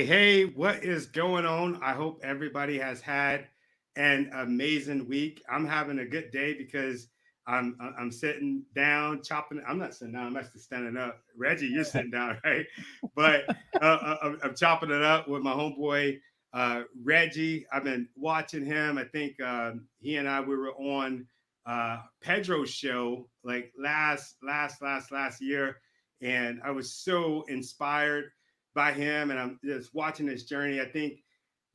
Hey, what is going on? I hope everybody has had an amazing week. I'm having a good day because I'm sitting down, chopping. I'm not sitting down. I'm actually standing up. Reggie, you're sitting down, right? But I'm chopping it up with my homeboy Reggie. I've been watching him. I think he and I we were on Pedro's show like last year, and I was so inspired by him, and I'm just watching this journey. I think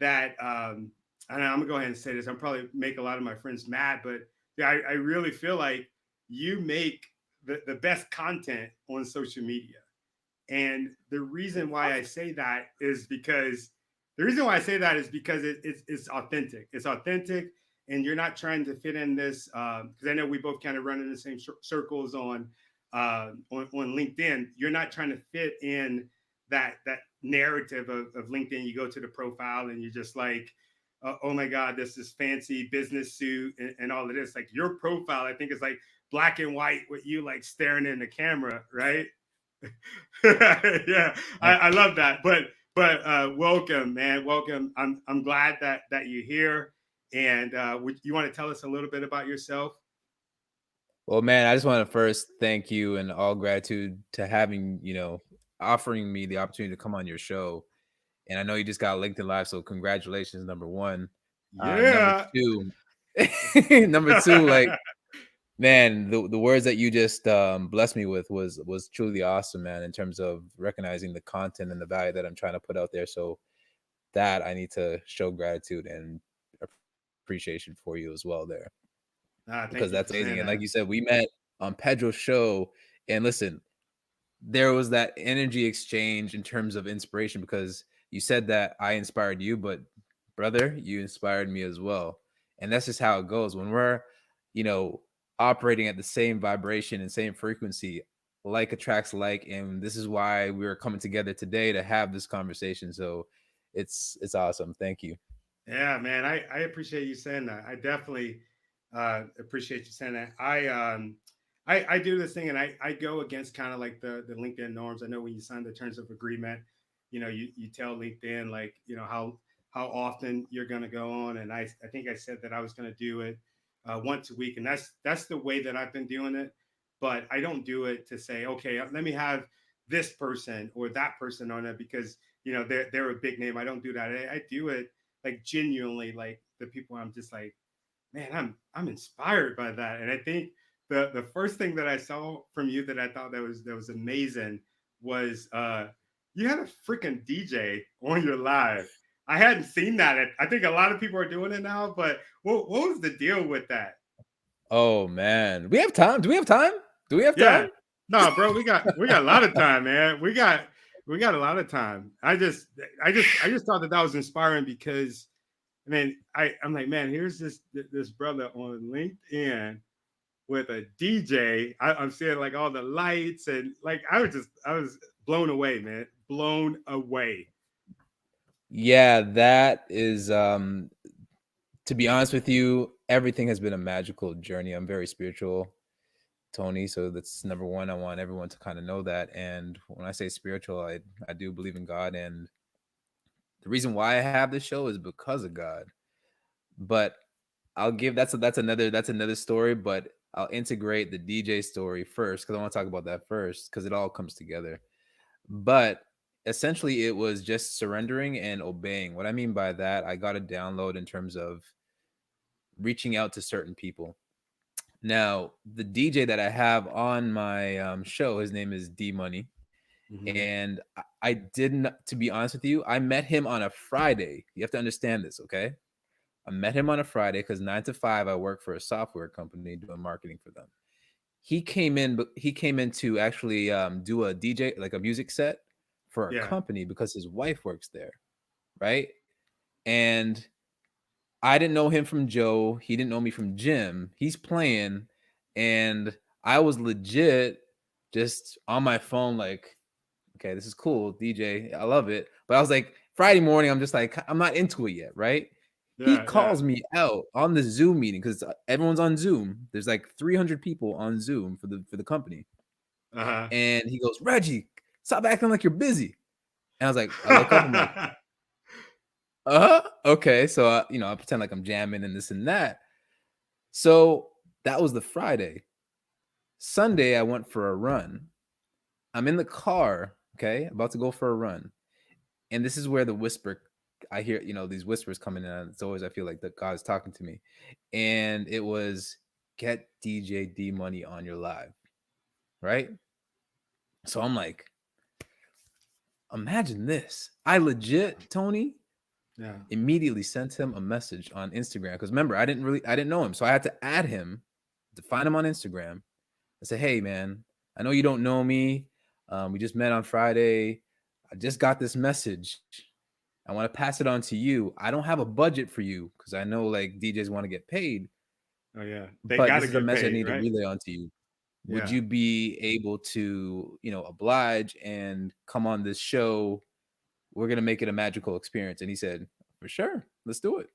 that and I'm gonna go ahead and say this. I'm probably make a lot of my friends mad, but yeah, I really feel like you make the best content on social media. And the reason why I say that is because it's authentic. It's authentic, and you're not trying to fit in this because I know we both kind of run in the same circles on LinkedIn. You're not trying to fit in that narrative of LinkedIn. You go to the profile and you're just like, oh my God, this is fancy business suit and all of this. Like your profile, I think is like black and white with you like staring in the camera, right? Yeah, I love that. But welcome, man. Welcome. I'm glad that you're here. And you want to tell us a little bit about yourself? Well, man, I just want to first thank you and all gratitude to having, offering me the opportunity to come on your show. And I know you just got LinkedIn Live, so congratulations, number one. Number Yeah. two, number two, like, man, the words that you just blessed me with was truly awesome, man, in terms of recognizing the content and the value that I'm trying to put out there. So that I need to show gratitude and appreciation for you as well there. Because Thank you for that's amazing. saying And like that. you said, we met on Pedro's show. And listen, there was that energy exchange in terms of inspiration because you said that I inspired you, but brother, you inspired me as well. And that's just how it goes. When we're, you know, operating at the same vibration and same frequency, like attracts like, and this is why we're coming together today to have this conversation. So it's awesome. Thank you. Yeah, man, I appreciate you saying that. I definitely appreciate you saying that. I do this thing and I go against kind of like the LinkedIn norms. I know when you sign the terms of agreement, you tell LinkedIn like, how often you're gonna go on. And I think I said that I was gonna do it once a week. And that's the way that I've been doing it. But I don't do it to say, okay, let me have this person or that person on it because they're a big name. I don't do that. I do it like genuinely like the people I'm just like, man, I'm inspired by that. And I think the first thing that I saw from you that I thought that was amazing was you had a freaking DJ on your live. I hadn't seen that. I think a lot of people are doing it now, but what was the deal with that? Oh man. We have time. Do we have time? Do we have time? Yeah. No, bro, we got a lot of time, man. We got a lot of time. I just thought that was inspiring because I'm like, man, here's this brother on LinkedIn with a DJ. I'm seeing like all the lights and like I was blown away, man, blown away. Yeah, that is to be honest with you, everything has been a magical journey. I'm very spiritual, Tony, so that's number one. I want everyone to kind of know that. And when I say spiritual, I do believe in God, and the reason why I have this show is because of God. But I'll give that's another story, but I'll integrate the DJ story first because I want to talk about that first because it all comes together. But essentially, it was just surrendering and obeying. What I mean by that, I got a download in terms of reaching out to certain people. Now, the DJ that I have on my show, his name is D Money, Mm-hmm. and I didn't. To be honest with you, I met him on a Friday. You have to understand this, okay? I met him on a Friday because 9 to 5 I work for a software company doing marketing for them. He came in, but he came in to actually do a DJ, like a music set for a Yeah. company because his wife works there, right? And I didn't know him from Joe. He didn't know me from Jim. He's playing, and I was legit just on my phone, like, okay, this is cool, DJ. I love it. But I was like, Friday morning, I'm just like, I'm not into it yet, right? He Yeah. Yeah. calls me out on the Zoom meeting because everyone's on Zoom. There's like 300 people on Zoom for the company, Uh-huh. and he goes, Reggie, stop acting like you're busy. And I was like, I look up, I'm like, okay. So, I pretend like I'm jamming and this and that. So that was the Friday. Sunday, I went for a run. I'm in the car, okay, about to go for a run. And this is where the whisper, I hear, these whispers coming in. And it's always, I feel like that God is talking to me. And it was, get DJ D Money on your live, right? So I'm like, imagine this. I legit, Tony, Yeah. immediately sent him a message on Instagram. Because remember, I didn't know him. So I had to add him to find him on Instagram. I said, hey, man, I know you don't know me. We just met on Friday. I just got this message. I want to pass it on to you. I don't have a budget for you because I know like DJs want to get paid, Oh yeah. They but got this to is a get message I paid, need to right? relay onto you. Would Yeah. you be able to, oblige and come on this show? We're going to make it a magical experience. And he said, for sure, let's do it.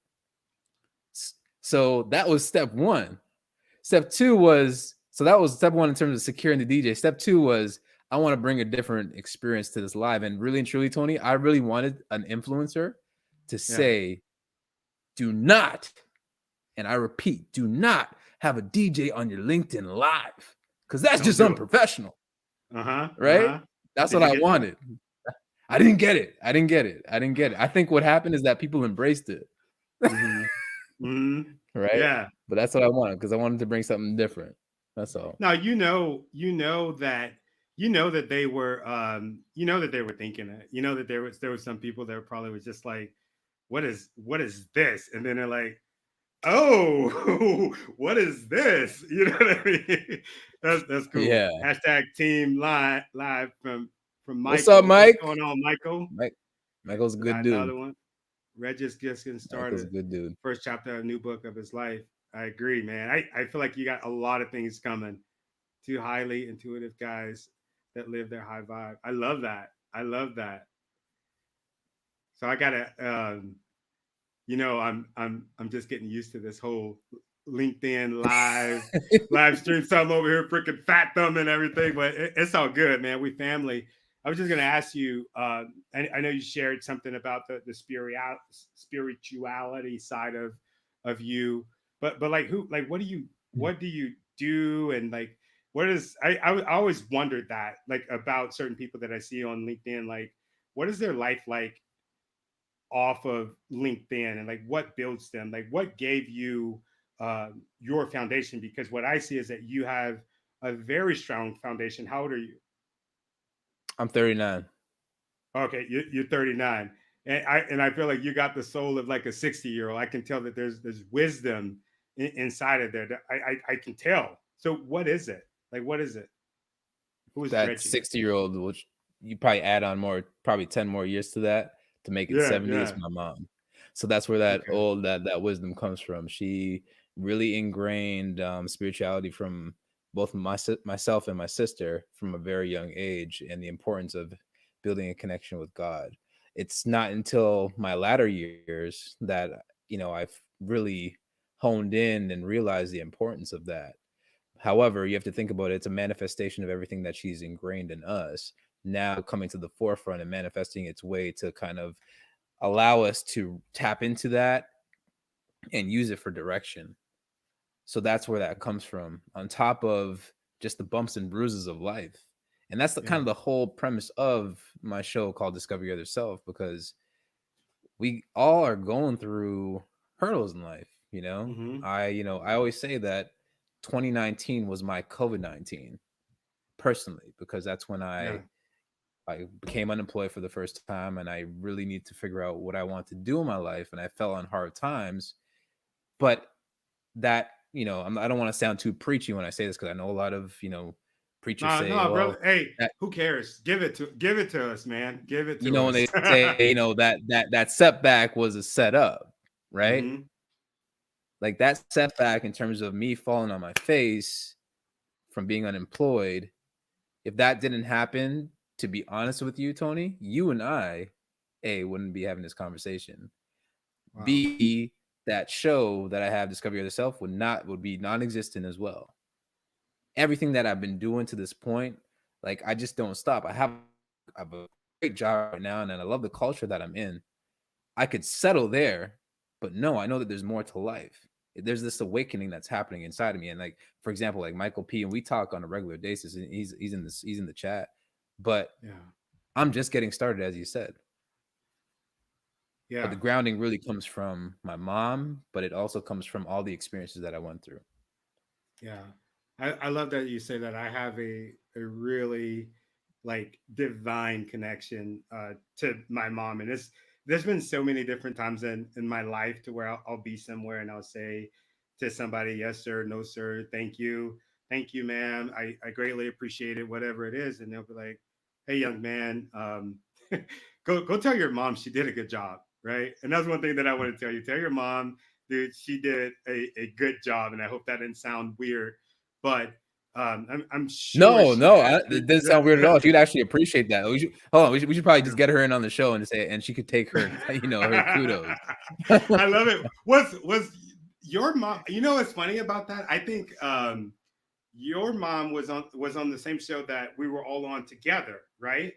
So that was step one. Step two was, so that was step one in terms of securing the DJ. Step two was, I want to bring a different experience to this live. And really and truly, Tony, I really wanted an influencer to Yeah. say, do not, and I repeat, do not have a DJ on your LinkedIn live because that's Don't just do it. unprofessional, Uh-huh. right? Uh-huh. That's Did what you I get that? wanted. I didn't get it. I think what happened is that people embraced it, Mm-hmm. Mm-hmm. right? Yeah. But that's what I wanted because I wanted to bring something different. That's all. Now that they were that they were thinking it. You know that there was some people that probably was just like, what is this? And then they're like, oh, what is this? You know what I mean? That's cool. Yeah. Hashtag team live from What's up, Michael. What's Mike? going on, Michael? Michael's a We good got dude. another one. Reggie's just getting Michael's a started. good dude. First chapter of a new book of his life. I agree, man. I feel like you got a lot of things coming. Two highly intuitive guys that live their high vibe. I love that. I love that. So I gotta I'm just getting used to this whole LinkedIn live stream. So I'm over here freaking fat thumb and everything, but it's all good, man. We family. I was just gonna ask you. I know you shared something about the spirituality side of you, but like what do you do and like what is I always wondered that like about certain people that I see on LinkedIn, like what is their life like off of LinkedIn and like what builds them, like what gave you your foundation? Because what I see is that you have a very strong foundation. How old are you? I'm 39. Okay, you're 39, and I feel like you got the soul of like a 60-year-old. I can tell that there's wisdom inside of there. That I can tell. So what is it? Like what is it? Who is That Reggie? 60-year-old, which you probably add on probably 10 more years to that to make it Yeah, 70 is yeah. my mom. So that's where that Okay. old that wisdom comes from. She really ingrained spirituality from both myself and my sister from a very young age, and the importance of building a connection with God. It's not until my latter years that I've really honed in and realized the importance of that. However, you have to think about it. It's a manifestation of everything that she's ingrained in us now coming to the forefront and manifesting its way to kind of allow us to tap into that and use it for direction. So that's where that comes from, on top of just the bumps and bruises of life. And that's kind Yeah. of the whole premise of my show called Discover Your Other Self, because we all are going through hurdles in life. Mm-hmm. I always say that 2019 was my COVID-19 personally, because that's when Yeah. I became unemployed for the first time, and I really need to figure out what I want to do in my life, and I fell on hard times. But that, I don't want to sound too preachy when I say this, because I know a lot of preachers No, say, no, well, brother. Hey, that who cares? Give it to us, man. Give it to when us. they say that setback was a setup, right? Hmm. Like that setback in terms of me falling on my face from being unemployed, if that didn't happen, to be honest with you, Tony, you and I, A, wouldn't be having this conversation. Wow. B, that show that I have, Discover Yourself, would be non-existent as well. Everything that I've been doing to this point, like I just don't stop. I have a job right now and I love the culture that I'm in. I could settle there, but no, I know that there's more to life. There's this awakening that's happening inside of me. And like, for example, like Michael P, and we talk on a regular basis, and he's in the chat, but Yeah. I'm just getting started, as you said. But Yeah. the grounding really comes from my mom, but it also comes from all the experiences that I went through. Yeah. I love that you say that. I have a really like divine connection to my mom. And there's been so many different times in my life to where I'll be somewhere and I'll say to somebody, yes, sir, no, sir, thank you. Thank you, ma'am. I greatly appreciate it, whatever it is. And they'll be like, hey, young man, go tell your mom she did a good job. Right. And that's one thing that I want to tell you. Tell your mom, dude, she did a good job, and I hope that didn't sound weird, but I'm sure No, she no, had. it doesn't sound weird at all. She'd actually appreciate that. We should hold on. We should probably just get her in on the show and say, and she could take her, her kudos. I love it. Was your mom? You know what's funny about that? I think your mom was on the same show that we were all on together, right?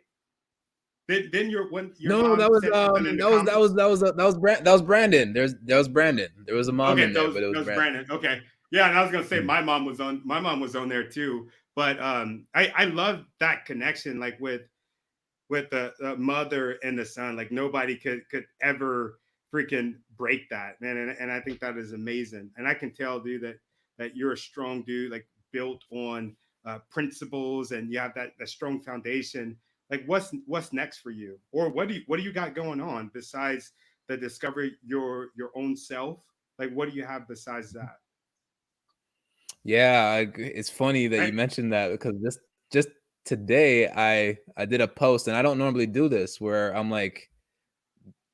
Then when your No, mom that was said something in the that was that was comments. that was that was Brandon. That was Brandon. There was a mom Okay, in there, but it was those Brandon. Brandon. Okay, yeah, and I was gonna say Mm. my mom was on there too. But I love that connection, like with the mother and the son. Like nobody could ever freaking break that, man. And I think that is amazing. And I can tell, dude, that you're a strong dude, like built on principles, and you have that strong foundation. Like what's next for you, or what do you got going on besides the discovery your own self? Like what do you have besides that? Yeah, it's funny that I, you mentioned that because just today I did a post and I don't normally do this where I'm like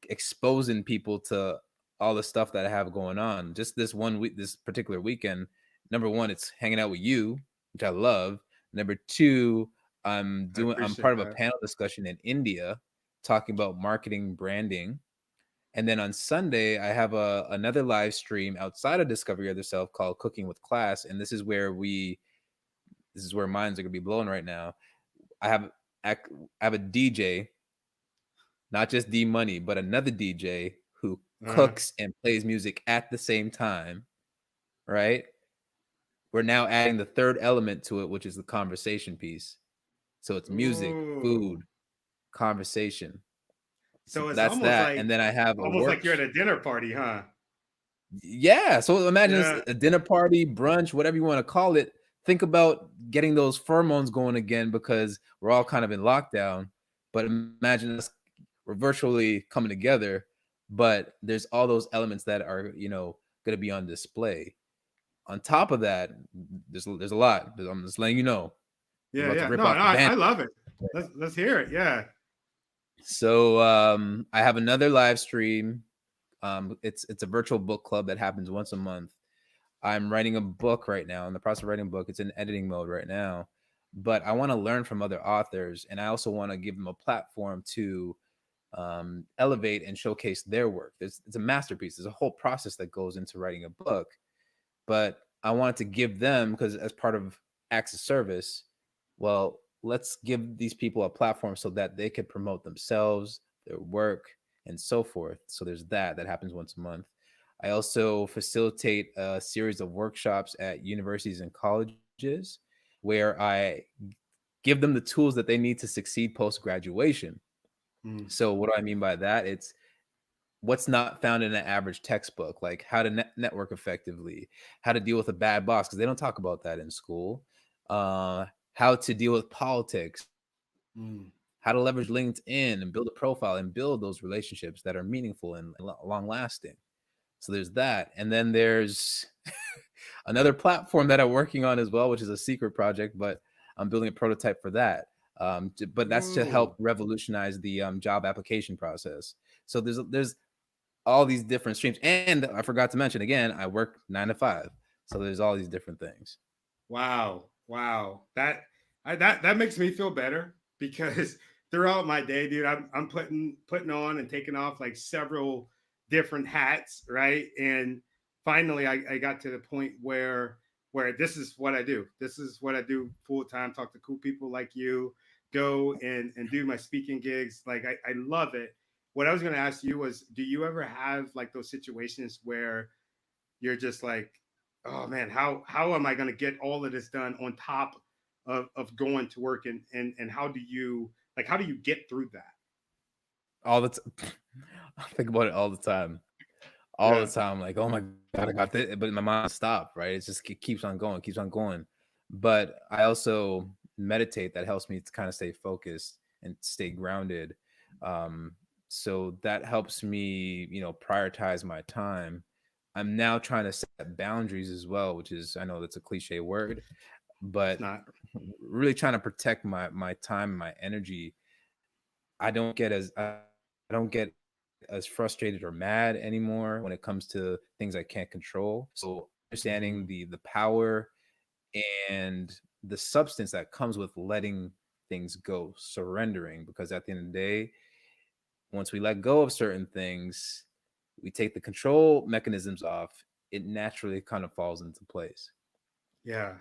exposing people to all the stuff that I have going on. Just this one week, this particular weekend. Number one, it's hanging out with you, which I love. Number two, I I'm part appreciate of a that. panel discussion in India talking about marketing branding. And then on Sunday, I have another live stream outside of Discover Your Other Self called Cooking with Class. And this is where minds are gonna be blown right now. I have I have a DJ, not just D Money, but another DJ who Uh, cooks and plays music at the same time, right? We're now adding the third element to it, which is the conversation piece. So it's music, ooh. food, conversation. So So it's that's almost that. like And then I have a you're at a dinner party, huh? yeah. So imagine this Yeah. a dinner party, brunch, whatever you want to call it. Think about getting those pheromones going again because we're all kind of in lockdown. But imagine us we're virtually coming together, but there's all those elements that are, going to be on display. On top of that, there's a lot. I'm just letting you know. We're Yeah, about to yeah. rip No, no, off the band. I love it. Let's hear it. Yeah. So I have another live stream. It's a virtual book club that happens once a month. I'm writing a book right now. In the process of writing a book. It's in editing mode right now. But I want to learn from other authors, and I also want to give them a platform to elevate and showcase their work. It's a masterpiece. There's a whole process that goes into writing a book, but I wanted to give them because as part of acts of service, well, let's give these people a platform so that they could promote themselves, their work, and so forth. So there's that happens once a month. I also facilitate a series of workshops at universities and colleges where I give them the tools that they need to succeed post graduation. Mm, So what do I mean by that? It's what's not found in an average textbook, like how to network effectively, how to deal with a bad boss, because they don't talk about that in school. How to deal with politics, mm. how to leverage LinkedIn and build a profile and build those relationships that are meaningful and long lasting. So there's that. And then there's another platform that I'm working on as well, which is a secret project, but I'm building a prototype for that. But that's to Ooh. help revolutionize the job application process. So there's all these different streams. And I forgot to mention again, I work 9 to 5. So there's all these different things. Wow. Wow. That makes me feel better because throughout my day, dude, I'm putting on and taking off like several different hats, right? And finally I got to the point where this is what I do. This is what I do full time, talk to cool people like you, go and do my speaking gigs. Like I love it. What I was going to ask you was, do you ever have like those situations where you're just like, oh man, how am I going to get all of this done on top of going to work, and how do you get through that? All the I think about it all the time. All the Yeah, time, like, oh my god, I got this, but my mind stop, right? It just keeps on going, keeps on going. But I also meditate. That helps me to kind of stay focused and stay grounded. Um, so that helps me, prioritize my time. I'm now trying to set boundaries as well, which is, I know that's a cliche word, it's but not. really trying to protect my time, my energy. I don't get as frustrated or mad anymore when it comes to things I can't control. So understanding Mhm. the power and the substance that comes with letting things go, surrendering, because at the end of the day, once we let go of certain things, we take the control mechanisms off, it naturally kind of falls into place. Yeah,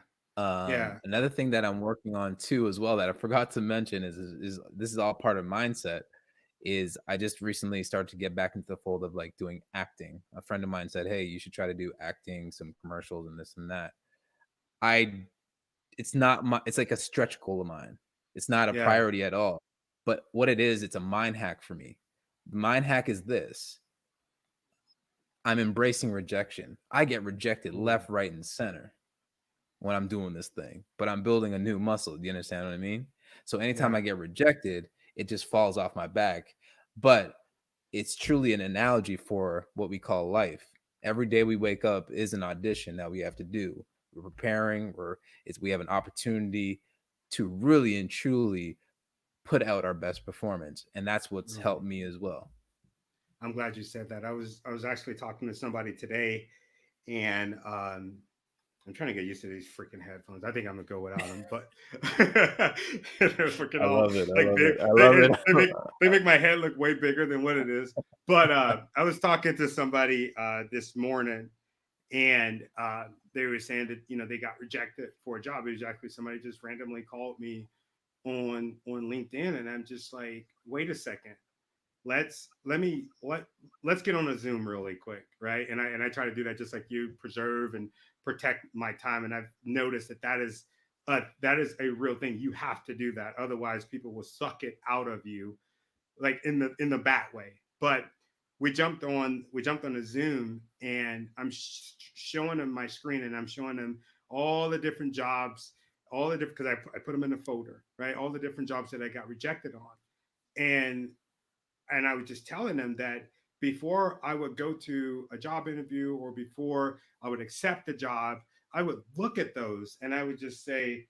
yeah, Another thing that I'm working on too as well that I forgot to mention is this is all part of mindset. Is I just recently started to get back into the fold of like doing acting. A friend of mine said, "Hey, you should try to do acting, some commercials, and this and that." I It's not my, it's like a stretch goal of mine. It's not a yeah. priority at all. But what it is, it's a mind hack for me. The mind hack is this: I'm embracing rejection. I get rejected Mm, left, right, and center when I'm doing this thing, but I'm building a new muscle. Do you understand what I mean? So anytime yeah. I get rejected, it just falls off my back. But it's truly an analogy for what we call life. Every day we wake up is an audition that we have to do. We're preparing, we have an opportunity to really and truly put out our best performance. And that's what's Mm. helped me as well. I'm glad you said that. I was actually talking to somebody today, and I'm trying to get used to these freaking headphones. I think I'm gonna go without them, but they're freaking I all love it. I like love big. it. I love it. They make my head look way bigger than what it is. But I was talking to somebody this morning, and they were saying that they got rejected for a job. It was actually somebody just randomly called me on LinkedIn, and I'm just like, wait a second, let's get on a Zoom really quick, right? And I try to do that just like you, preserve and protect my time. And I've noticed that is a real thing. You have to do that, otherwise people will suck it out of you, like in the bad way. But we jumped on a Zoom, and I'm showing them my screen, and I'm showing them all the different jobs, all the different, because I put them in a folder, right? All the different jobs that I got rejected on, and I was just telling them that before I would go to a job interview or before I would accept a job, I would look at those and I would just say,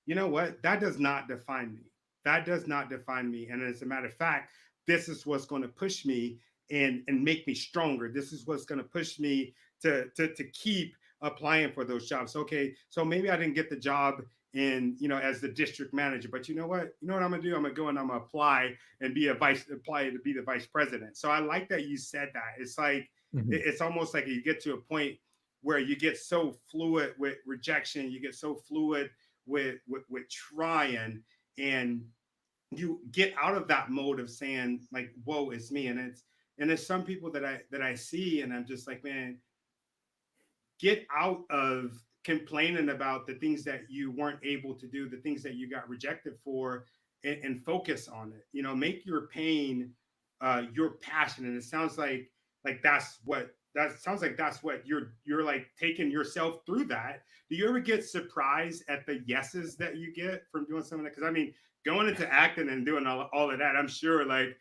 you know what? That does not define me. That does not define me. And as a matter of fact, this is what's going to push me and make me stronger. This is what's going to push me to keep applying for those jobs. Okay, so maybe I didn't get the job in, as the district manager, but you know what? You know what I'm gonna do? I'm gonna go and I'm gonna apply and apply to be the vice president. So I like that you said that. It's like Mhm. it's almost like you get to a point where you get so fluid with rejection, you get so fluid with trying, and you get out of that mode of saying like, whoa, it's me. And there's some people that I see, and I'm just like, man, get out of complaining about the things that you weren't able to do, the things that you got rejected for, and focus on it. Make your pain your passion. And it sounds like that's what you're like, taking yourself through that. Do you ever get surprised at the yeses that you get from doing something? Because I mean, going into acting and doing all of that, I'm sure like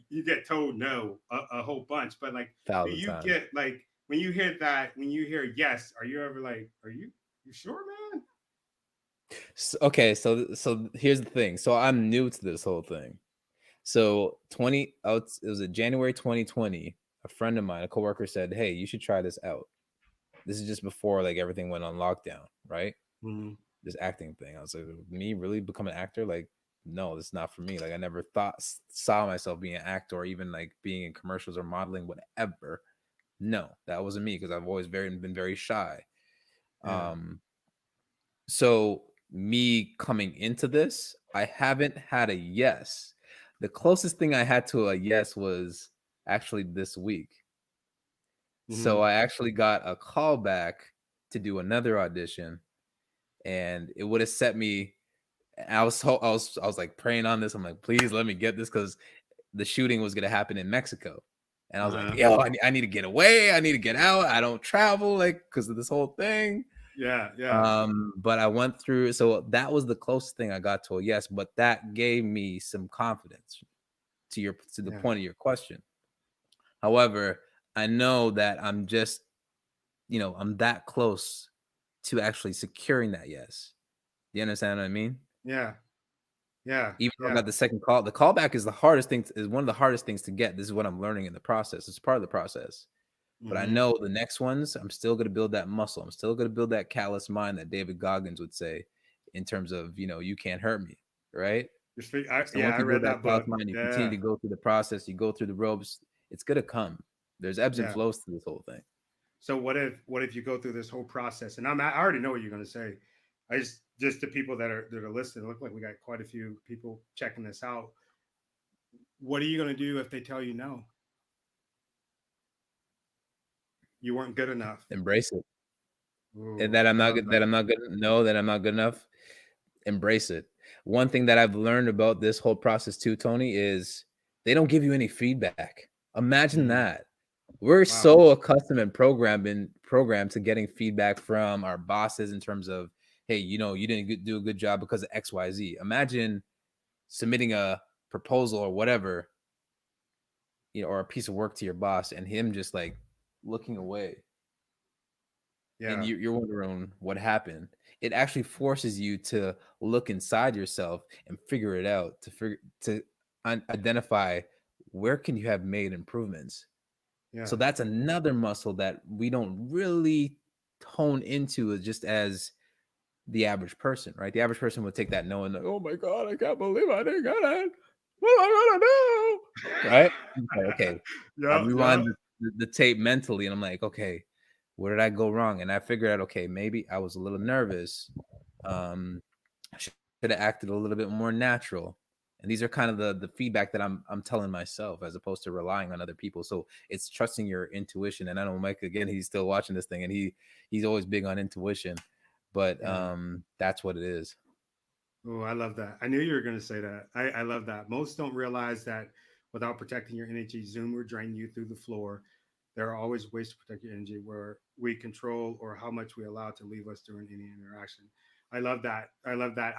you get told no a whole bunch, but like, do Thousand you times. get like, when you hear yes, are you ever like, are you sure, man? Okay, so here's the thing. So I'm new to this whole thing. So it was in January 2020. A friend of mine, a coworker, said, "Hey, you should try this out." This is just before like everything went on lockdown, right? Mm, This acting thing. I was like, me really become an actor? Like, no, this is not for me. Like, I never saw myself being an actor or even like being in commercials or modeling, whatever. No, that wasn't me because I've always been very shy. yeah. So me coming into this I haven't had a yes. The closest thing I had to a yes was actually this week. So Hmm. I actually got a call back to do another audition, and it would have set me. I was like praying on this. I'm like, please let me get this because the shooting was gonna happen in Mexico, and I was like, Uh-huh. yo, I need to get away. I need to get out. I don't travel like because of this whole thing. Yeah, yeah, But I went through. So that was the closest thing I got to a yes, but that gave me some confidence to the yeah, point of your question. However, I know that I'm just, I'm that close to actually securing that yes. Do you understand what I mean? yeah, yeah, Even though I yeah. got the second call, the callback is the hardest thing, is one of the hardest things to get. This is what I'm learning in the process. It's part of the process. But I Hmm. know the next ones, I'm still going to build that muscle. I'm still going to build that callous mind that David Goggins would say in terms of, you can't hurt me. Right. So Yeah, once I you build read that that callous book. mind, you continue Yeah, to go through the process, you go through the ropes, it's going to come. There's ebbs and yeah. flows to this whole thing. So what if you go through this whole process? And I already know what you're going to say. I just the people that are listening. Look like we got quite a few people checking this out. What are you going to do if they tell you no? You weren't good enough. Embrace it. And Ooh, that I'm I not love good, that that. I'm not good, know that I'm not good enough. Embrace it. One thing that I've learned about this whole process too, Tony, is they don't give you any feedback. Imagine Mm, that. We're wow. so accustomed and programmed to getting feedback from our bosses in terms of, hey, you didn't do a good job because of XYZ. Imagine submitting a proposal or whatever, or a piece of work to your boss and him just like looking away, and Yeah, you're wondering what happened. It actually forces you to look inside yourself and figure it out, to identify where can you have made improvements. yeah, So that's another muscle that we don't really tone into just as the average person, right? The average person would take that no and like, oh my god, I can't believe I didn't get it. What am I gonna do? Right? Okay, I yeah, yeah, rewind the tape mentally, and I'm like, okay, where did I go wrong? And I figured out, okay, maybe I was a little nervous. I should have acted a little bit more natural. And these are kind of the feedback that I'm telling myself as opposed to relying on other people. So it's trusting your intuition. And I know Mike, again, he's still watching this thing, and he's always big on intuition. But yeah. that's what it is. Oh, I love that. I knew you were going to say that. I love that. Most don't realize that without protecting your energy, Zoom will drain you through the floor. There are always ways to protect your energy where we control or how much we allow to leave us during any interaction. I love that. I love that.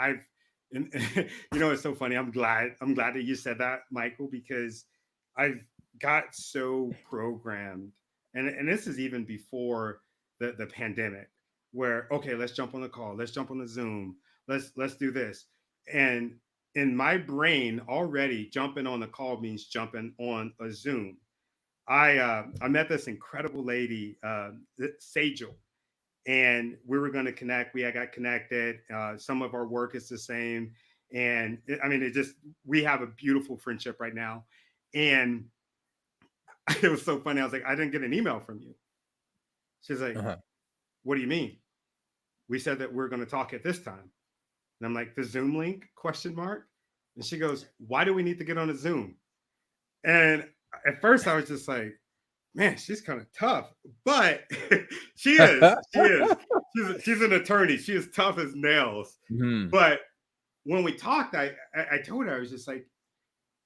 And, it's so funny. I'm glad that you said that, Michael, because I've got so programmed, and this is even before the pandemic, where okay, let's jump on the call, let's jump on the Zoom, let's do this, and in my brain already jumping on the call means jumping on a Zoom. I met this incredible lady, Sajal, and we were going to connect. We had got connected. Some of our work is the same, and I mean, it just we have a beautiful friendship right now. And it was so funny. I was like, I didn't get an email from you. She's like, Uh-huh. what do you mean? We said that we're going to talk at this time. And I'm like, the Zoom link? Question mark. And she goes, why do we need to get on a Zoom? And at first I was just like, man, she's kind of tough, but she is. She is. She's an attorney. She is tough as nails. Mhm. But when we talked, I told her I was just like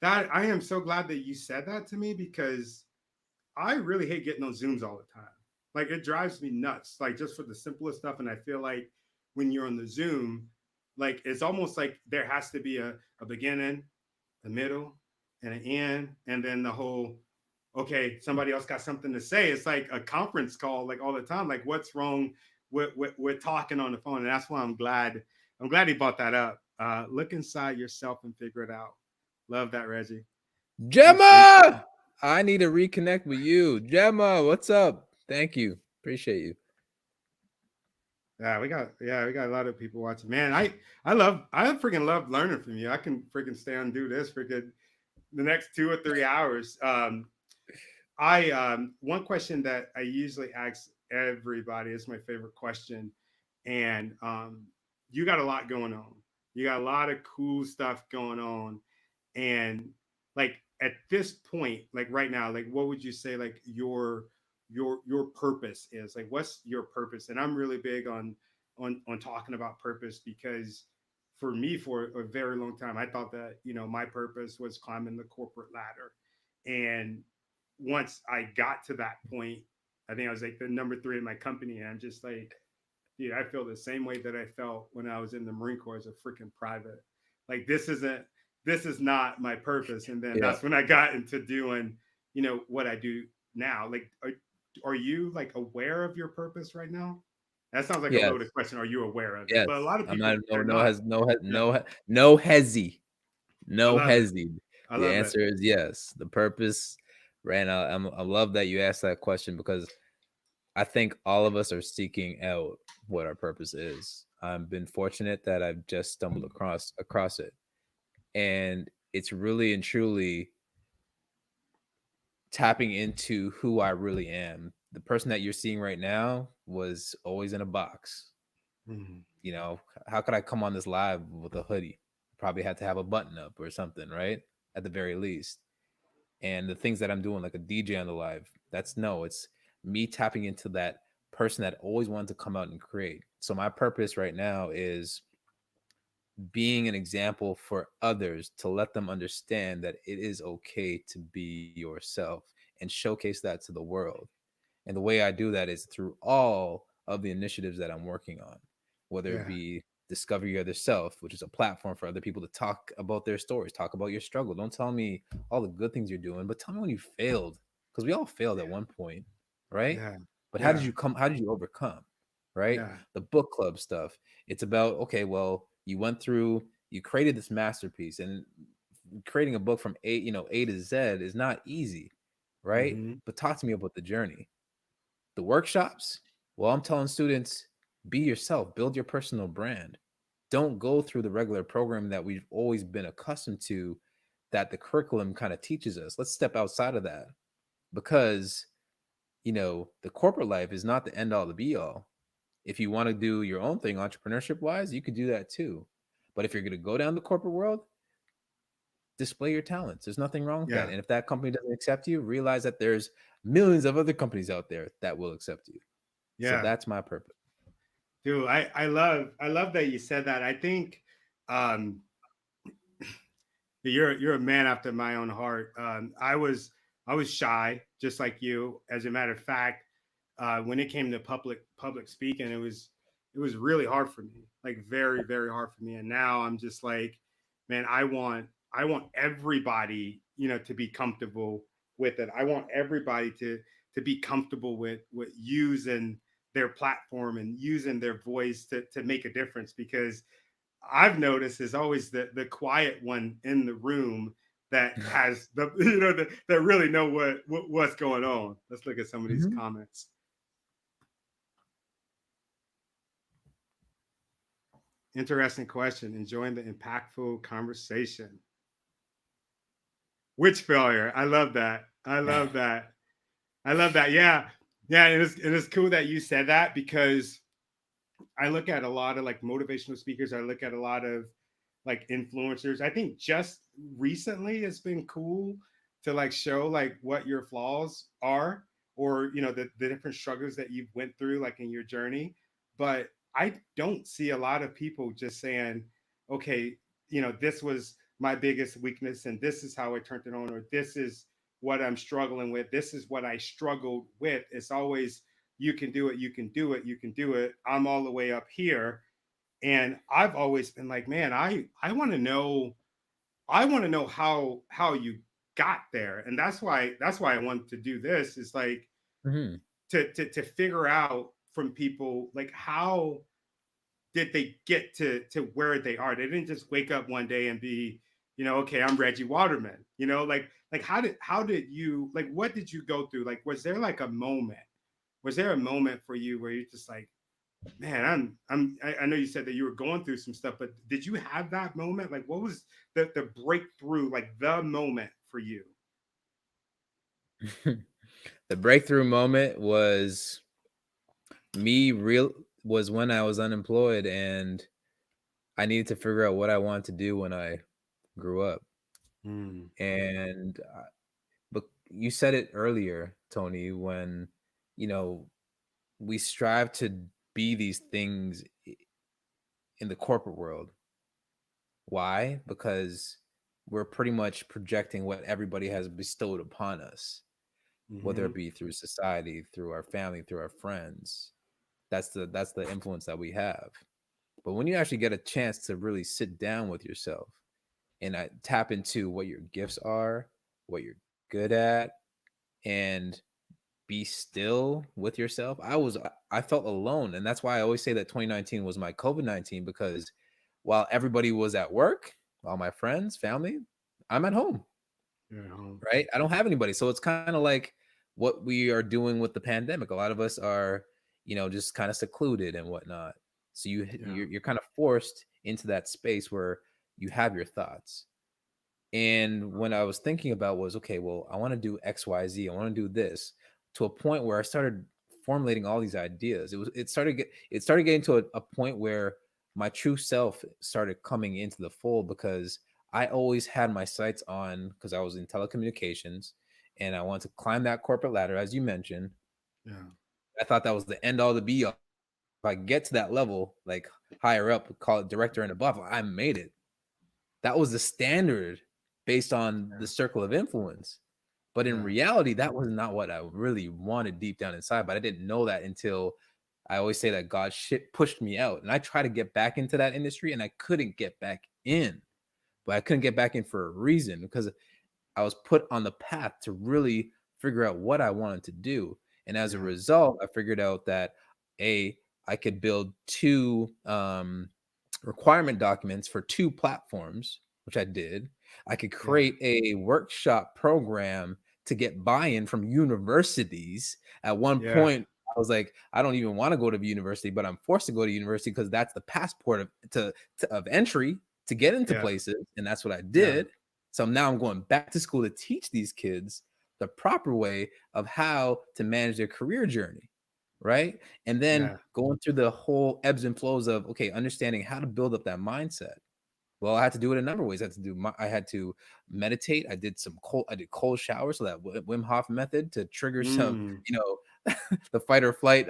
that. I am so glad that you said that to me because I really hate getting on Zooms all the time. Like it drives me nuts. Like just for the simplest stuff, and I feel like when you're on the Zoom, like it's almost like there has to be a beginning, a middle, and an end, and then the whole okay, somebody else got something to say. It's like a conference call, like all the time. Like, what's wrong with talking on the phone? And that's why I'm glad. I'm glad he brought that up. Look inside yourself and figure it out. Love that, Reggie. Thank you. Gemma, I need to reconnect with you. Gemma, what's up? Thank you. Appreciate you. Yeah, we got a lot of people watching. Man, I freaking love learning from you. I can freaking stay and do this freaking the next 2 or 3 hours. I One question that I usually ask everybody is my favorite question, and you got a lot going on. You got a lot of cool stuff going on. And like at this point, like right now, like what would you say like your purpose is? Like what's your purpose? And I'm really big on talking about purpose because for me for a very long time I thought that, my purpose was climbing the corporate ladder. And once I got to that point, I think I was like the number 3 in my company. And I'm just like, dude, I feel the same way that I felt when I was in the Marine Corps as a freaking private. Like this is not my purpose. And then Yeah. that's when I got into doing, what I do now. Like, are you like aware of your purpose right now? That sounds like a Yes. loaded question. Are you aware of it? Yes. But a lot of I'm not. people, No. they're No. not. Has no. Yeah, No hezzy. I No love it. hezzy. I The love it. answer is yes. The purpose, ran out. I love that you asked that question because I think all of us are seeking out what our purpose is. I've been fortunate that I've just stumbled across it, and it's really and truly tapping into who I really am. The person that you're seeing right now was always in a box. Mhm. How could I come on this live with a hoodie? Probably had to have a button up or something, right? At the very least. And the things that I'm doing, like a DJ on the live, it's me tapping into that person that always wanted to come out and create. So my purpose right now is being an example for others to let them understand that it is okay to be yourself and showcase that to the world. And the way I do that is through all of the initiatives that I'm working on, whether it Yeah. be Discover Your Other Self, which is a platform for other people to talk about their stories, talk about your struggle. Don't tell me all the good things you're doing, but tell me when you failed, because we all failed at one point, right? Yeah. But how did Yeah. you come? How did you overcome? Right? Yeah. The book club stuff. It's about, okay, well, you went through, you created this masterpiece, and creating a book from A to Z is not easy, right? Hmm. But talk to me about the journey. The workshops, well, I'm telling students, be yourself, build your personal brand. Don't go through the regular program that we've always been accustomed to, that the curriculum kind of teaches us. Let's step outside of that, because, the corporate life is not the end all, the be all. If you want to do your own thing entrepreneurship wise, you could do that too. But if you're going to go down the corporate world, display your talents. There's nothing wrong with that. Yeah. And if that company doesn't accept you, realize that there's millions of other companies out there that will accept you. So Yeah. that's my purpose. Dude, I love that you said that. I think um you're a man after my own heart. I was shy, just like you. As a matter of fact, when it came to public speaking, it was really hard for me, like very very hard for me. And now I'm just like, man, I want everybody, to be comfortable with it. I want everybody to be comfortable with using their platform and using their voice to make a difference, because I've noticed is always the quiet one in the room that has the that really know what's going on. Let's look at some of these Mhm. comments. Interesting question. Enjoying the impactful conversation. Which failure? I love that. I love that. I love that. Yeah. Yeah. And it's cool that you said that, because I look at a lot of like motivational speakers. I look at a lot of like influencers. I think just recently it's been cool to like show like what your flaws are, or the different struggles that you've went through like in your journey. But I don't see a lot of people just saying, okay, this was my biggest weakness and this is how I turned it on, or this is what I'm struggling with. This is what I struggled with. It's always, you can do it, you can do it, you can do it. I'm all the way up here. And I've always been like, man, I want to know how you got there. And that's why I wanted to do this, is like Mhm. to figure out from people like, how did they get to where they are. They didn't just wake up one day and be, okay, I'm Reggie Waterman. Like how did you, like, what did you go through? Like, was there a moment for you where you're just like, man, I know you said that you were going through some stuff, but did you have that moment? Like, what was the breakthrough, like the moment for you? The breakthrough moment me real was when I was unemployed, and I needed to figure out what I wanted to do when I grew up. Mm, And but you said it earlier, Tony, when you know we strive to be these things in the corporate world. Why? Because we're pretty much projecting what everybody has bestowed upon us, whether mm-hmm. it be through society, through our family, through our friends. That's the influence that we have. But when you actually get a chance to really sit down with yourself and tap into what your gifts are, what you're good at, and be still with yourself. I felt alone, and that's why I always say that 2019 was my COVID-19, because while everybody was at work, all my friends, family, I'm at home, Yeah. right? I don't have anybody. So it's kind of like what we are doing with the pandemic. A lot of us are, just kind of secluded and whatnot. So Yeah. you're kind of forced into that space where you have your thoughts. And when I was thinking about was, okay, well, I want to do XYZ, I want to do this, to a point where I started formulating all these ideas. It started getting to a point where my true self started coming into the fold, because I always had my sights on, because I was in telecommunications and I wanted to climb that corporate ladder, as you mentioned. Yeah. I thought that was the end all, the be all. If I get to that level, like higher up, call it director and above, I made it. That was the standard based on the Yeah. circle of influence. But in Yeah. reality, that was not what I really wanted deep down inside. But I didn't know that until, I always say that God shit pushed me out. And I tried to get back into that industry and I couldn't get back in. But I couldn't get back in for a reason, because I was put on the path to really figure out what I wanted to do. And as a Yeah. result, I figured out that A, I could build two requirement documents for two platforms, which I did. I could Yeah. create a workshop program to get buy-in from universities. At one Yeah. point, I was like, I don't even want to go to university, but I'm forced to go to university because that's the passport of entry to get into Yeah. places, and that's what I Yeah. did. So now I'm going back to school to teach these kids the proper way of how to manage their career journey, right? And then Yeah. going through the whole ebbs and flows of, okay, understanding how to build up that mindset. Well, I had to do it a number of ways. I had to meditate. I did cold showers, so that Wim Hof method to trigger some, Mm, the fight or flight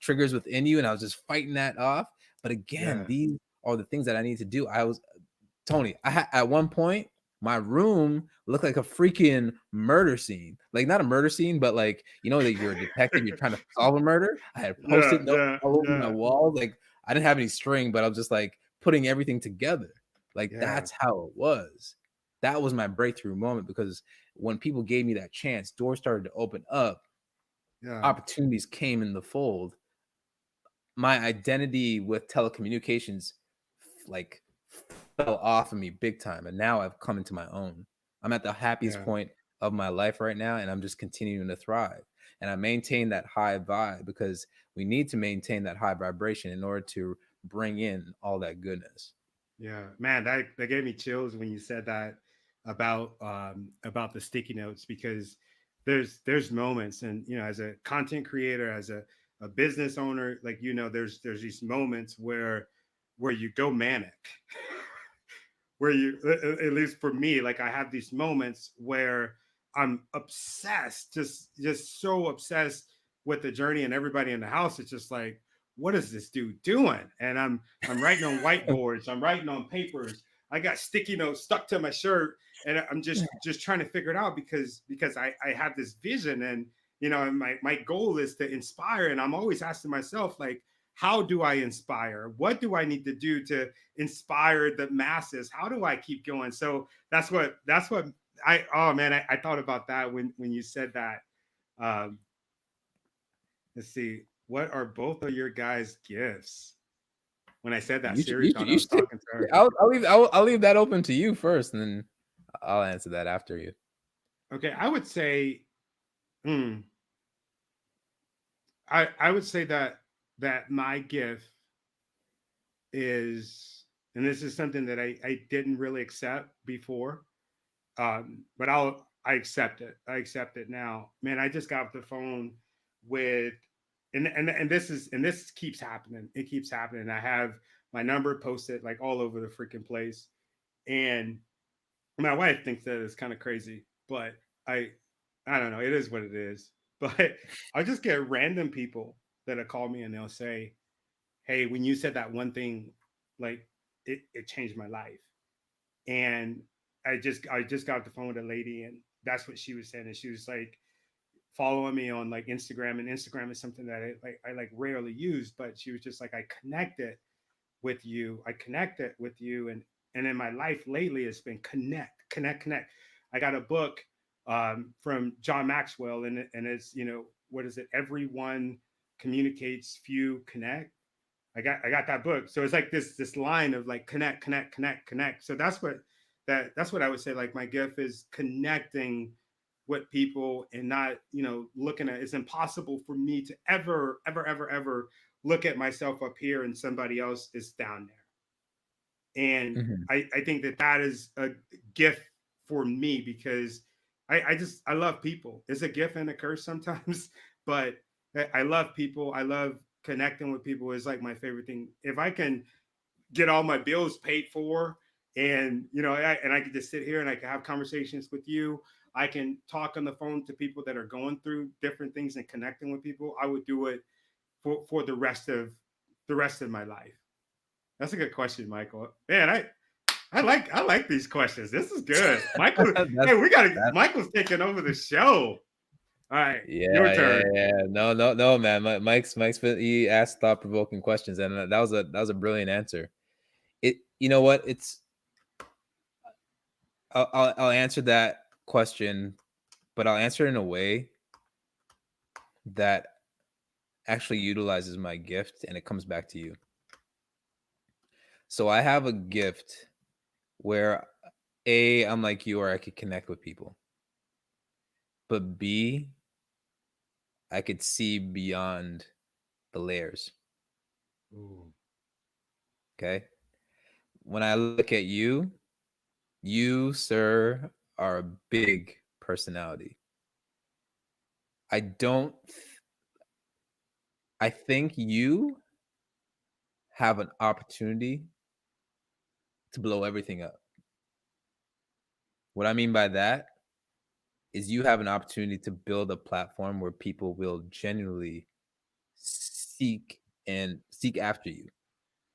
triggers within you, and I was just fighting that off. But again, yeah. these are the things that I need to do. Tony, at one point, my room looked like a freaking murder scene. Like, not a murder scene, but like, that you're a detective, you're trying to solve a murder. I had Yeah. post-it notes Yeah. all over my Yeah. wall. Like, I didn't have any string, but I was just like putting everything together. Like, Yeah. that's how it was. That was my breakthrough moment, because when people gave me that chance, doors started to open up, Yeah. opportunities came in the fold. My identity with telecommunications like fell off of me big time, and now I've come into my own. I'm at the happiest Yeah. point of my life right now, and I'm just continuing to thrive. And I maintain that high vibe, because we need to maintain that high vibration in order to bring in all that goodness. Yeah, man, that gave me chills when you said that about the sticky notes, because there's moments, and as a content creator, as a business owner, like there's these moments where you go manic, where you at least for me, like I have these moments where I'm obsessed, just so obsessed with the journey, and everybody in the house is just like, what is this dude doing? And I'm writing on whiteboards, I'm writing on papers, I got sticky notes stuck to my shirt, and I'm just trying to figure it out, because I have this vision, and and my goal is to inspire, and I'm always asking myself, like, how do I inspire? What do I need to do to inspire the masses? How do I keep going? So that's what oh man, I thought about that when you said that. Um, let's see, what are both of your guys' gifts? When I said that, You should, Siri you should, thought I you was should. talking to her. I'll leave that open to you first, and then I'll answer that after you. Okay, I would say, hmm, I would say that my gift is, and this is something that I didn't really accept before, but I accept it. I accept it now. Man, I just got off the phone with, and this keeps happening. It keeps happening. I have my number posted like all over the freaking place. And my wife thinks that it's kind of crazy, but I I don't know. It is what it is. But I'll just get random people that'll call me and they'll say, "Hey, when you said that one thing, like it changed my life." And I just got off the phone with a lady, and that's what she was saying. And she was like following me on like Instagram, and Instagram is something that I rarely use, but she was just like, I connected with you, and in my life lately it's been connect. I got a book from John Maxwell, and it's, what is it, everyone communicates, few connect. I got that book, so it's like this line of like connect. So that's what I would say, like my gift is connecting with people, and not, looking at, it's impossible for me to ever look at myself up here and somebody else is down there. And Mhm. I think that is a gift for me, because I love people. It's a gift and a curse sometimes, but I love people. I love connecting with people. Is like my favorite thing. If I can get all my bills paid for, and I can just sit here and I can have conversations with you, I can talk on the phone to people that are going through different things and connecting with people, I would do it for the rest of my life. That's a good question, Michael. Man, I like these questions. This is good, Michael. That's Hey, we got to, that. Michael's taking over the show. All right, your Yeah, yeah, turn. yeah. No, no, no, man. He asked thought provoking questions, and that was a brilliant answer. You know what? I'll answer that question, but I'll answer it in a way that actually utilizes my gift, and it comes back to you. So I have a gift where I'm like you, or I could connect with people, but B, I could see beyond the layers. Ooh, Okay. When I look at you, you, sir, are a big personality. I don't, I think you have an opportunity to blow everything up. What I mean by that is you have an opportunity to build a platform where people will genuinely seek after you.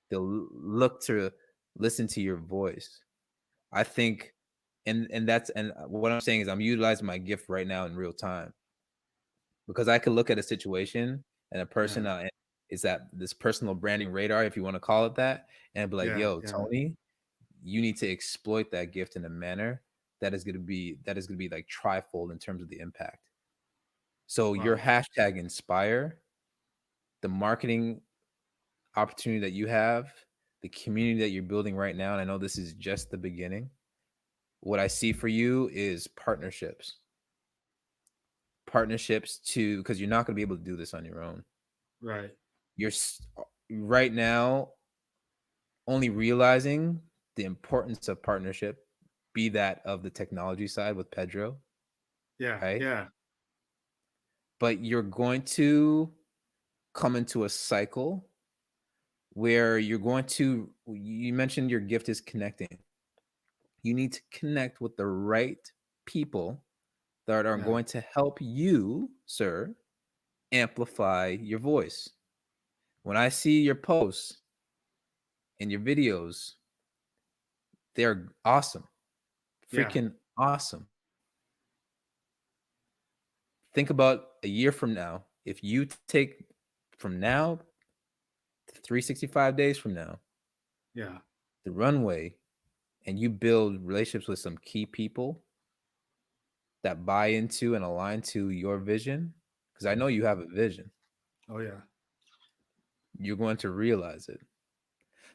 They'll look to listen to your voice. I think, and what I'm saying is I'm utilizing my gift right now in real time, because I could look at a situation and a person, yeah, is that this personal branding radar, if you want to call it that, and be like, yeah, "Yo, yeah. Tony, you need to exploit that gift in a manner that is going to be like trifold in terms of the impact." So your Wow. hashtag inspire, the marketing opportunity that you have, the community that you're building right now, and I know this is just the beginning. What I see for you is partnerships to, because you're not going to be able to do this on your own. Right. Right now only realizing the importance of partnership, be that of the technology side with Pedro, Yeah, right? yeah, But you're going to come into a cycle where you mentioned your gift is connecting. You need to connect with the right people that are yeah, going to help you, sir, amplify your voice. When I see your posts and your videos, they're awesome, yeah, freaking awesome. Think about a year from now. If you take from now to 365 days from now, yeah, the runway, and you build relationships with some key people that buy into and align to your vision, because I know you have a vision, oh yeah, you're going to realize it.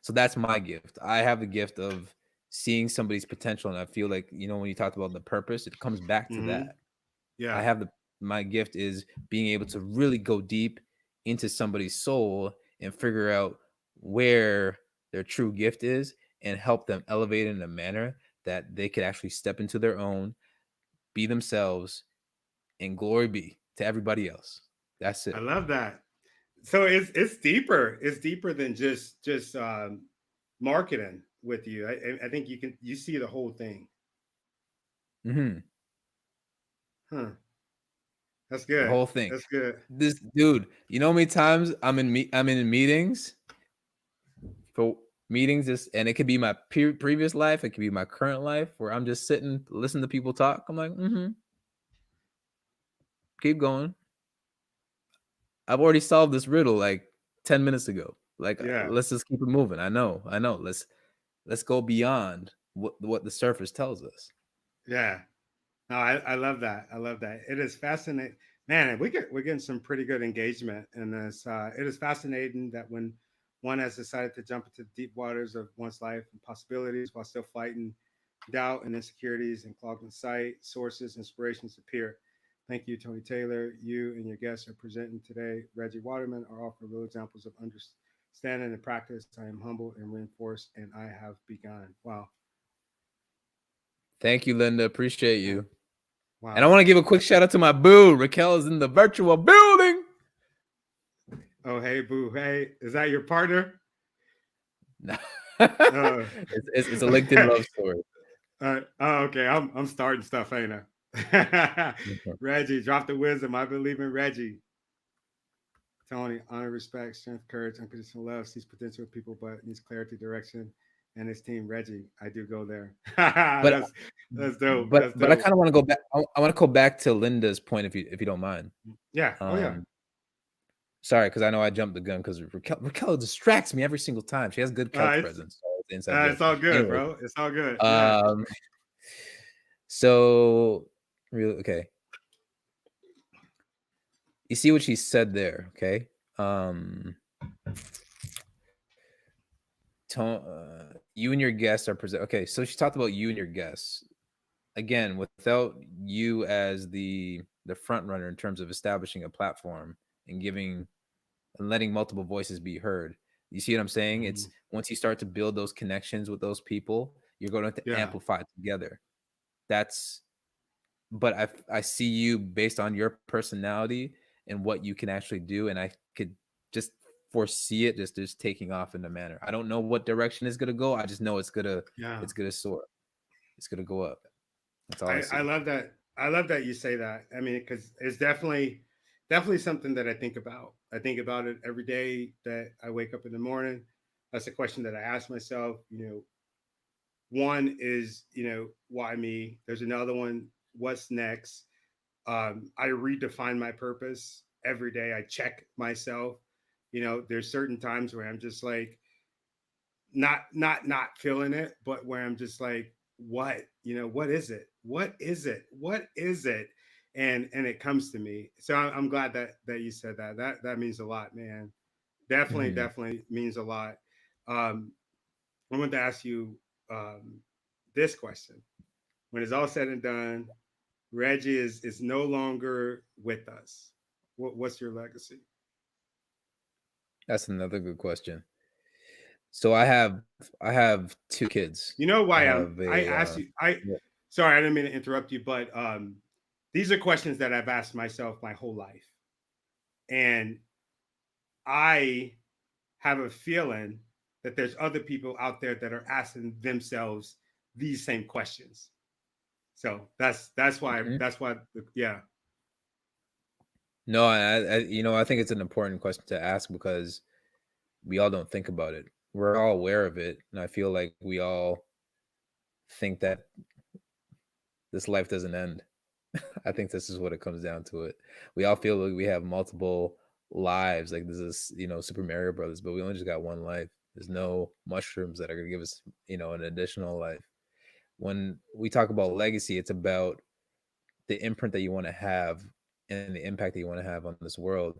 So that's my gift. I have the gift of seeing somebody's potential. And I feel like, when you talked about the purpose, it comes back to mm-hmm, that. I yeah, have my gift is being able to really go deep into somebody's soul and figure out where their true gift is, and help them elevate in a manner that they could actually step into their own, be themselves, and glory be to everybody else. That's I it. love that. So it's deeper. It's deeper than just marketing with you. I think you see the whole thing. Hmm. Huh. That's The good. whole thing. That's good. This dude, you know how many times I'm in meetings for meetings, just and it could be my previous life, it could be my current life, where I'm just sitting, listening to people talk. I'm like, keep going. I've already solved this riddle like 10 minutes ago. Like, Yeah. let's just keep it moving. I know. Let's go beyond what the surface tells us. Yeah. No, I love that. I love that. It is fascinating, man. We're getting some pretty good engagement in this. It is fascinating that when one has decided to jump into the deep waters of one's life and possibilities while still fighting doubt and insecurities and clogging sight, sources, inspirations appear. Thank you, Tony Taylor. You and your guests are presenting today. Reggie Waterman are offering real examples of understanding and practice. I am humbled and reinforced, and I have begun. Wow. Thank you, Linda. Appreciate Yeah. you. And I Wow. want to give a quick shout out to my boo. Raquel is in the virtual building. Oh, hey, boo. Hey, is that your partner? No. Uh, It's a LinkedIn love story. oh, okay. I'm starting stuff, ain't I? Mhm. Reggie, drop the wisdom. I believe in Reggie. Tony, honor, respect, strength, courage, unconditional love, sees potential in people, but needs clarity, direction, and his team. Reggie, I do go there. But That's dope. but That's but I dope. kind of want to go back. I want to go back to Linda's point, if you don't mind. Yeah. Oh yeah. Um, Sorry, because I know I jumped the gun because Raquel distracts me every single time. She has good couch It's presence. So it's an inside joke. it's all good, Anyway, bro. It's all good. Yeah. um, so really, okay. You see what she said there, okay? Um, you and your guests are present. Okay, so she talked about you and your guests again, without you as the front runner in terms of establishing a platform and giving and letting multiple voices be heard. You see what I'm saying? It's Mhm. once you start to build those connections with those people, you're going to Yeah. amplify together. That's but I see you based on your personality and what you can actually do, and I could just foresee it just taking off in the manner. I don't know what direction it's gonna go. I just know Yeah. it's gonna soar. It's gonna go up. That's all I I see. love that. I love that you say that. I mean, because it's definitely something that I think about. I think about it every day that I wake up in the morning. That's a question that I ask myself. One is, why me? There's another one, what's next? I redefine my purpose every day. I check myself. There's certain times where I'm just like, not feeling it, but where I'm just like, what is it? What is it? What is it? And it comes to me. So I'm glad that you said that. That means a lot, man. Definitely, Mhm. definitely means a lot. Um, I want to ask you this question. When it's all said and done, Reggie is no longer with us. What's your legacy? That's another good question. So I have two kids. You know I why have I a asked you. I yeah. Sorry, I didn't mean to interrupt you, but these are questions that I've asked myself my whole life, and I have a feeling that there's other people out there that are asking themselves these same questions. So that's why Mhm. yeah. No, I think it's an important question to ask because we all don't think about it. We're all aware of it, and I feel like we all think that this life doesn't end. I think this is what it comes down to it. We all feel like we have multiple lives, like this is, Super Mario Brothers, but we only just got one life. There's no mushrooms that are going to give us, an additional life. When we talk about legacy, it's about the imprint that you want to have and the impact that you want to have on this world.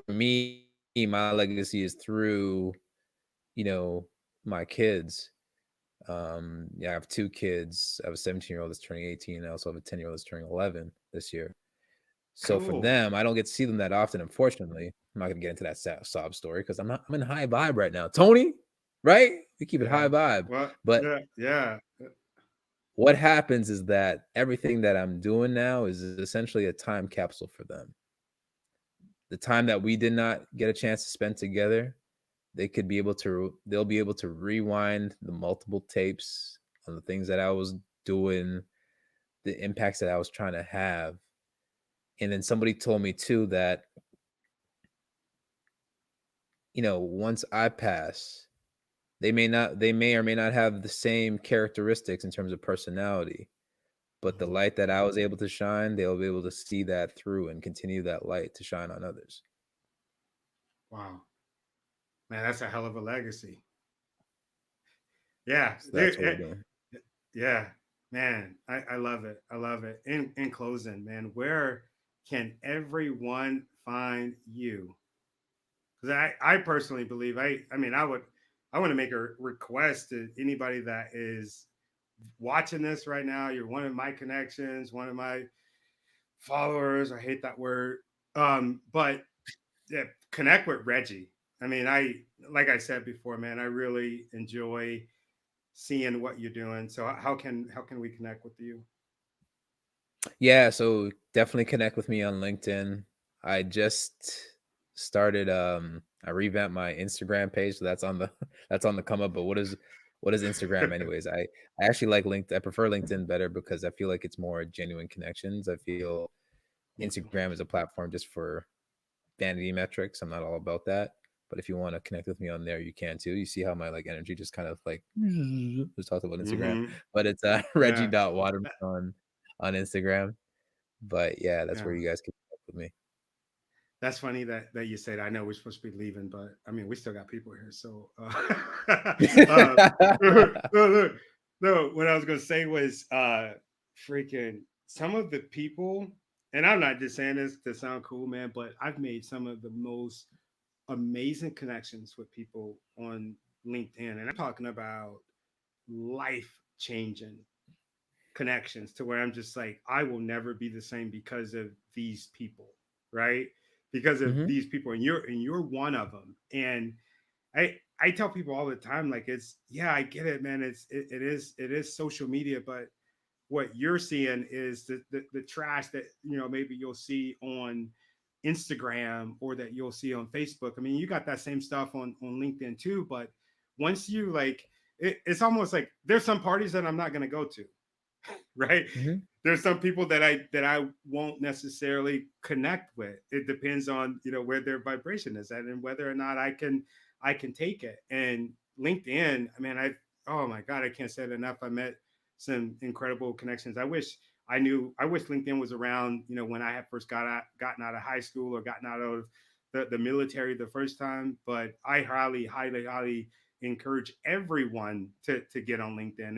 For me, my legacy is through, my kids. Yeah, I have two kids. I have a 17-year-old that's turning 18. I also have a 10-year-old that's turning 11 this year. So for Cool. them, I don't get to see them that often, unfortunately. I'm not gonna get into that sob story because I'm in high vibe right now. Tony, right? We keep it high Yeah. vibe. Well, But yeah, yeah. what happens is that everything that I'm doing now is essentially a time capsule for them. the time that we did not get a chance to spend together, they'll be able to rewind the multiple tapes on the things that I was doing, the impacts that I was trying to have. And then somebody told me too that, once I pass, they may or may not have the same characteristics in terms of personality, but the Mhm. light that I was able to shine, they'll be able to see that through and continue that light to shine on others. Wow, man, that's a hell of a legacy. Yeah, So that's dude, what we're doing. yeah, man, I love it. I love it. In closing, man, where can everyone find you? Because I personally believe I mean I want to make a request to anybody that is watching this right now. You're one of my connections, one of my followers. I hate that word. But yeah, connect with Reggie. I mean, like I said before, man, I really enjoy seeing what you're doing. So how can we connect with you? Yeah, so definitely connect with me on LinkedIn. I just started I revamped my Instagram page, so that's on the that's on the come up. But what is Instagram anyways? I actually like LinkedIn. I prefer LinkedIn better because I feel like it's more genuine connections. I feel Instagram is a platform just for vanity metrics. I'm not all about that. But if you want to connect with me on there, you can too. You see how my like energy just kind of like just talked about Instagram. Mm-hmm. But it's Yeah. Reggie.Waterman on Instagram. But yeah, that's where Yeah. you guys can connect with me. That's funny that you said. I know we're supposed to be leaving, but I mean, we still got people here. So, look, no, what I was gonna say was, freaking some of the people, and I'm not just saying this to sound cool, man, but I've made some of the most amazing connections with people on LinkedIn, and I'm talking about life changing connections to where I'm just like, I will never be the same because of these people, right? Because of Mhm, these people, and you're one of them. And I tell people all the time, like it's yeah, I get it, man. It is social media, but what you're seeing is the trash that maybe you'll see on Instagram or that you'll see on Facebook. I mean, you got that same stuff on LinkedIn too, but once you like it's almost like there's some parties that I'm not going to go to, right? mhm, There's some people that I won't necessarily connect with. It depends on where their vibration is at and whether or not I can take it. And LinkedIn, I mean, oh my god, I can't say it enough. I met some incredible connections. I wish LinkedIn was around, when I had first gotten out of high school or gotten out of the military the first time. But I highly, highly, highly encourage everyone to get on LinkedIn.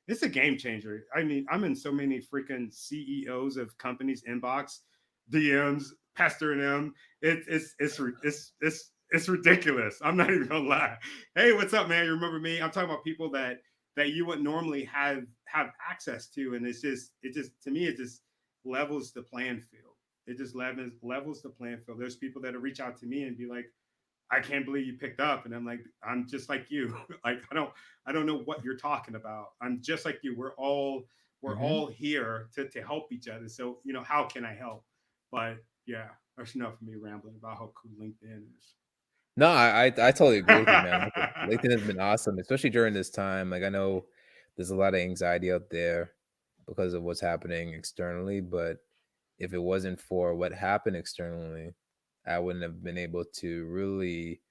It's a game changer. I mean, I'm in so many freaking CEOs of companies inbox, DMs, pestering them. It's ridiculous. I'm not even gonna lie. Hey, what's up, man? You remember me? I'm talking about people that you wouldn't normally have access to, and it just to me it just levels the playing field. It just levels the playing field. There's people that reach out to me and be like, I can't believe you picked up. And I'm like, I'm just like you. Like, I don't know what you're talking about. I'm just like you. We're mhm. all here to help each other. So, how can I help? But yeah, that's enough of me rambling about how cool LinkedIn is. No, I totally agree with you, man. LinkedIn has been awesome, especially during this time. Like, I know there's a lot of anxiety out there because of what's happening externally, but if it wasn't for what happened externally, I wouldn't have been able to really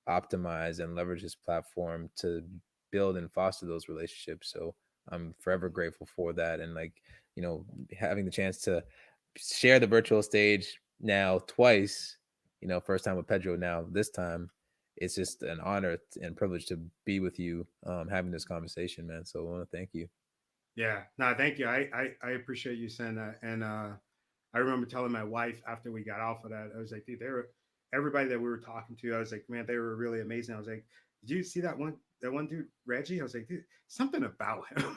optimize and leverage this platform to build and foster those relationships. So I'm forever grateful for that. And like, having the chance to share the virtual stage now twice, first time with Pedro, now this time, it's just an honor and privilege to be with you, having this conversation, man. So I want to thank you. Yeah. No, thank you. I appreciate you saying that. And I remember telling my wife after we got off of that, I was like, dude, they were everybody that we were talking to, I was like, man, they were really amazing. I was like, did you see that one dude, Reggie? I was like, dude, something about him.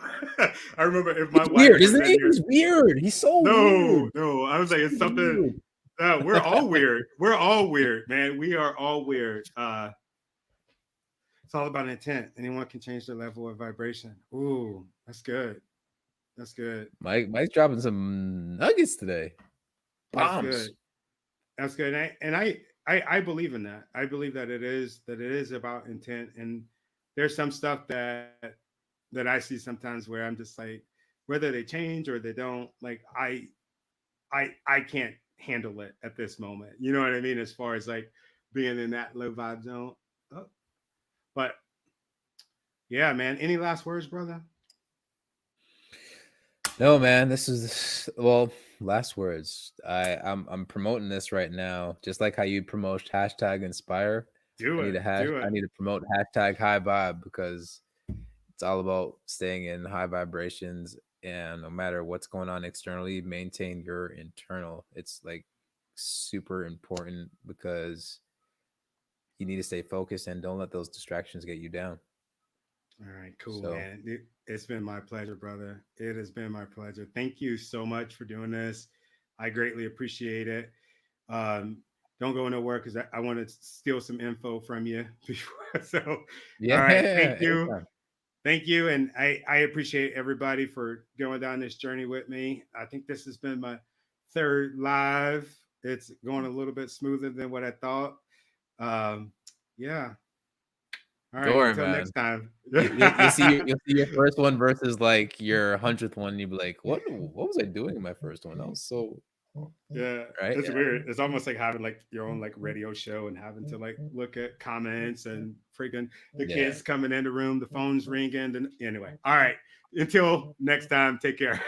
I remember if my He's wife weird, was isn't in he? here. He's weird. He's so No, weird. no. I was like, it's So something. weird. We're all weird. We're all weird, man. We are all weird. It's all about intent. Anyone can change their level of vibration. Ooh, that's good. That's good. Mike's dropping some nuggets today. That's Bombs. good. That's good. And I believe in that. I believe that it is about intent. And there's some stuff that I see sometimes where I'm just like, whether they change or they don't, like I can't handle it at this moment. You know what I mean? As far as like being in that low vibe zone. Oh, but yeah, man. Any last words, brother? No, man, this is well, last words. I'm promoting this right now, just like how you promote hashtag inspire. Do it. Do I it. need to promote hashtag high vibe because it's all about staying in high vibrations, and no matter what's going on externally, maintain your internal. It's like super important because you need to stay focused and don't let those distractions get you down. All right, cool, So man. It's been my pleasure, brother. It has been my pleasure. Thank you so much for doing this. I greatly appreciate it. Um, don't go nowhere because I want to steal some info from you. So, all yeah, right. Thank you. anytime. Thank you. And I appreciate everybody for going down this journey with me. I think this has been my third live. It's going a little bit smoother than what I thought. Um, yeah. All Don't right. worry, Until man. next time. You'll see your first one versus like your 100th one. You'll be like, what was I doing in my first one? That was so Yeah, right. it's Yeah, weird. It's almost like having like your own like radio show and having to like look at comments and freaking the yeah. kids coming in the room, the phone's ringing. And anyway, all right. Until next time, take care.